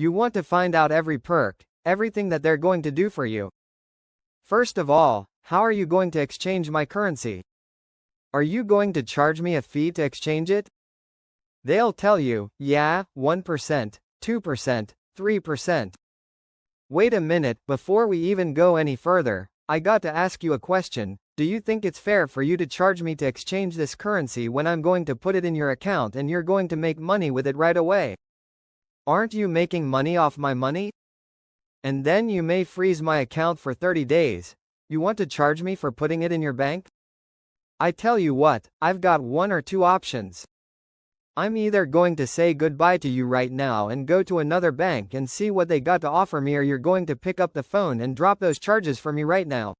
You want to find out every perk, everything that they're going to do for you. First of all, how are you going to exchange my currency? Are you going to charge me a fee to exchange it? They'll tell you, yeah, 1%, 2%, 3%. Wait a minute, before we even go any further, I got to ask you a question. Do you think it's fair for you to charge me to exchange this currency when I'm going to put it in your account and you're going to make money with it right away? Aren't you making money off my money? And then you may freeze my account for 30 days. You want to charge me for putting it in your bank? I tell you what, I've got one or two options. I'm either going to say goodbye to you right now and go to another bank and see what they got to offer me, or you're going to pick up the phone and drop those charges for me right now.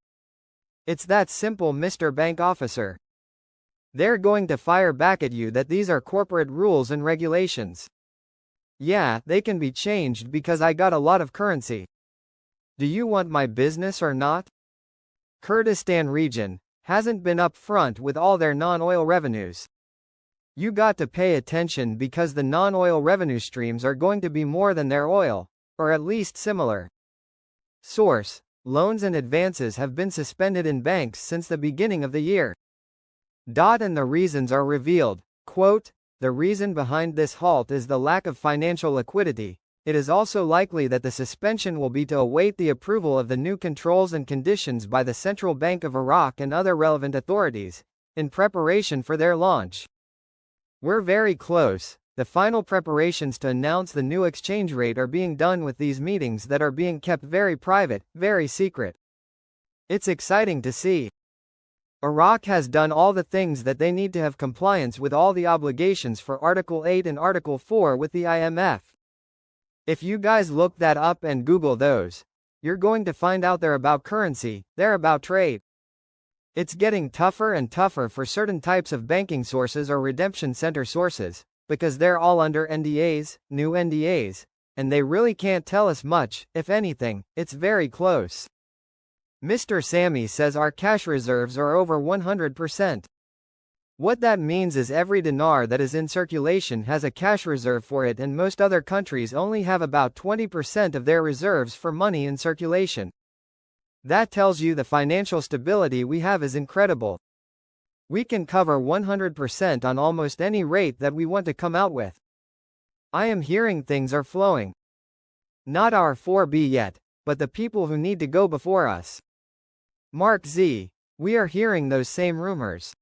It's that simple, Mr. Bank Officer. They're going to fire back at you that these are corporate rules and regulations. Yeah, they can be changed because I got a lot of currency. Do you want my business or not? Kurdistan region hasn't been up front with all their non-oil revenues. You got to pay attention because the non-oil revenue streams are going to be more than their oil, or at least similar. Source: loans and advances have been suspended in banks since the beginning of the year. And the reasons are revealed. Quote, the reason behind this halt is the lack of financial liquidity. It is also likely that the suspension will be to await the approval of the new controls and conditions by the Central Bank of Iraq and other relevant authorities, in preparation for their launch. We're very close. The final preparations to announce the new exchange rate are being done with these meetings that are being kept very private, very secret. It's exciting to see. Iraq has done all the things that they need to have compliance with all the obligations for Article 8 and Article 4 with the IMF. If you guys look that up and Google those, you're going to find out they're about currency, they're about trade. It's getting tougher and tougher for certain types of banking sources or redemption center sources, because they're all under NDAs, new NDAs, and they really can't tell us much. If anything, it's very close. Mr. Sammy says our cash reserves are over 100%. What that means is every dinar that is in circulation has a cash reserve for it, and most other countries only have about 20% of their reserves for money in circulation. That tells you the financial stability we have is incredible. We can cover 100% on almost any rate that we want to come out with. I am hearing things are flowing. Not our 4B yet, but the people who need to go before us. Mark Z. We are hearing those same rumors.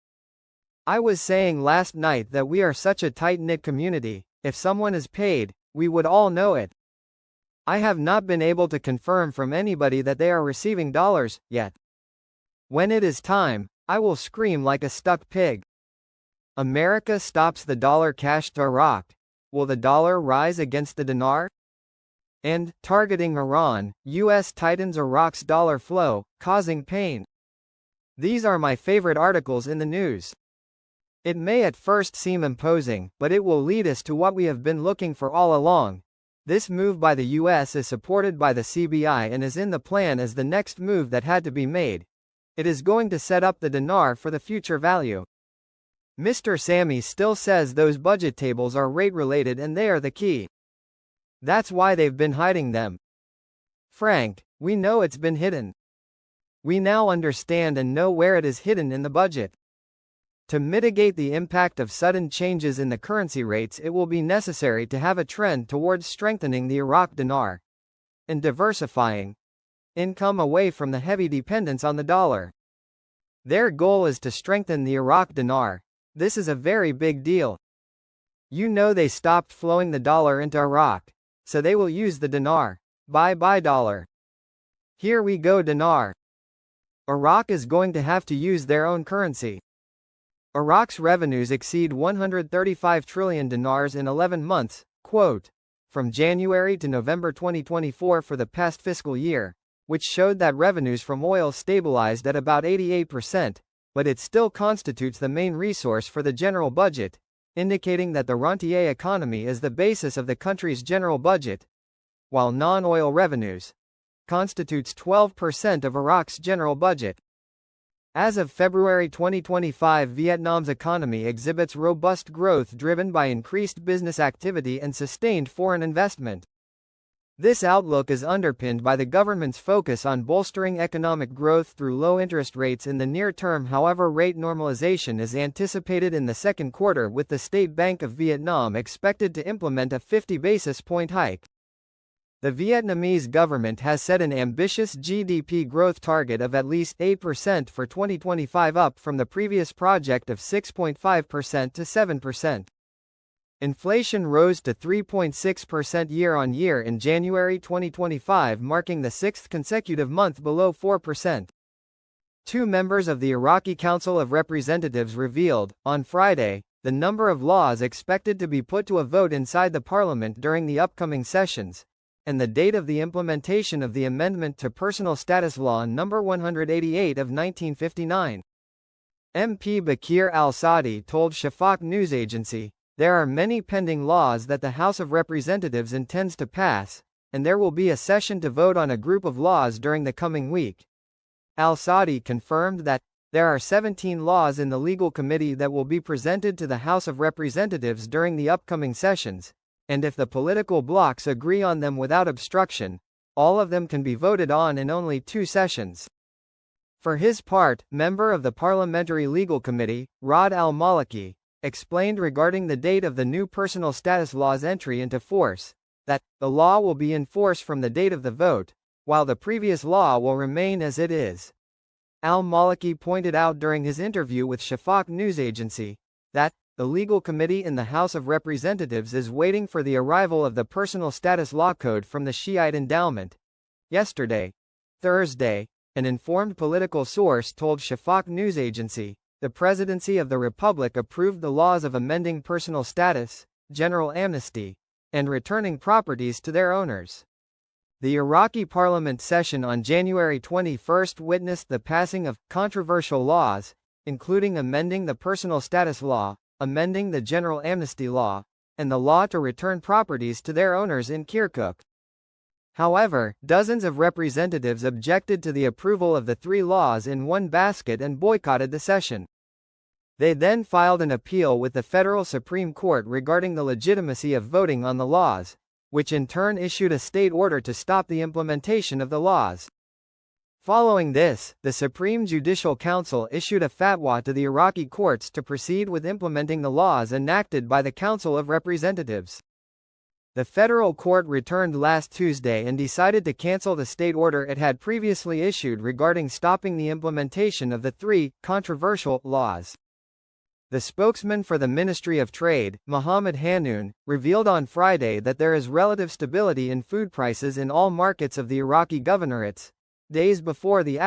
I was saying last night that we are such a tight-knit community. If someone is paid, we would all know it. I have not been able to confirm from anybody that they are receiving dollars yet. When it is time, I will scream like a stuck pig. America stops the dollar cash to Iraq. Will the dollar rise against the dinar? And, targeting Iran, U.S. tightens Iraq's dollar flow, causing pain. These are my favorite articles in the news. It may at first seem imposing, but it will lead us to what we have been looking for all along. This move by the U.S. is supported by the CBI and is in the plan as the next move that had to be made. It is going to set up the dinar for the future value. Mr. Sammy still says those budget tables are rate-related and they are the key. That's why they've been hiding them. Frank, we know it's been hidden. We now understand and know where it is hidden in the budget. To mitigate the impact of sudden changes in the currency rates, it will be necessary to have a trend towards strengthening the Iraq dinar and diversifying income away from the heavy dependence on the dollar. Their goal is to strengthen the Iraq dinar. This is a very big deal. You know they stopped flowing the dollar into Iraq, so they will use the dinar. Bye dollar. Here we go dinar. Iraq is going to have to use their own currency. Iraq's revenues exceed 135 trillion dinars in 11 months, quote, from January to November 2024 for the past fiscal year, which showed that revenues from oil stabilized at about 88%, but it still constitutes the main resource for the general budget, indicating that the rentier economy is the basis of the country's general budget, while non-oil revenues constitutes 12% of Iraq's general budget. As of February 2025, Vietnam's economy exhibits robust growth driven by increased business activity and sustained foreign investment. This outlook is underpinned by the government's focus on bolstering economic growth through low interest rates in the near term. However, rate normalization is anticipated in the second quarter, with the State Bank of Vietnam expected to implement a 50 basis point hike. The Vietnamese government has set an ambitious GDP growth target of at least 8% for 2025, up from the previous project of 6.5% to 7%. Inflation rose to 3.6% year-on-year in January 2025, marking the sixth consecutive month below 4%. Two members of the Iraqi Council of Representatives revealed, on Friday, the number of laws expected to be put to a vote inside the parliament during the upcoming sessions, and the date of the implementation of the amendment to Personal Status Law No. 188 of 1959. MP Bakir al-Saadi told Shafaq news agency, "There are many pending laws that the House of Representatives intends to pass, and there will be a session to vote on a group of laws during the coming week." Al-Saadi confirmed that there are 17 laws in the legal committee that will be presented to the House of Representatives during the upcoming sessions, and if the political blocs agree on them without obstruction, all of them can be voted on in only 2 sessions. For his part, member of the Parliamentary Legal Committee, Rod al-Maliki, explained regarding the date of the new personal status law's entry into force, that the law will be in force from the date of the vote, while the previous law will remain as it is. Al-Maliki pointed out during his interview with Shafaq news agency that the legal committee in the House of Representatives is waiting for the arrival of the personal status law code from the Shiite endowment. Yesterday, Thursday, an informed political source told Shafaq news agency, the Presidency of the Republic approved the laws of amending personal status, general amnesty, and returning properties to their owners. The Iraqi parliament session on January 21 witnessed the passing of controversial laws, including amending the personal status law, amending the general amnesty law, and the law to return properties to their owners in Kirkuk. However, dozens of representatives objected to the approval of the 3 laws in one basket and boycotted the session. They then filed an appeal with the Federal Supreme Court regarding the legitimacy of voting on the laws, which in turn issued a state order to stop the implementation of the laws. Following this, the Supreme Judicial Council issued a fatwa to the Iraqi courts to proceed with implementing the laws enacted by the Council of Representatives. The federal court returned last Tuesday and decided to cancel the state order it had previously issued regarding stopping the implementation of the 3 controversial laws. The spokesman for the Ministry of Trade, Mohammed Hanoun, revealed on Friday that there is relative stability in food prices in all markets of the Iraqi governorates, days before the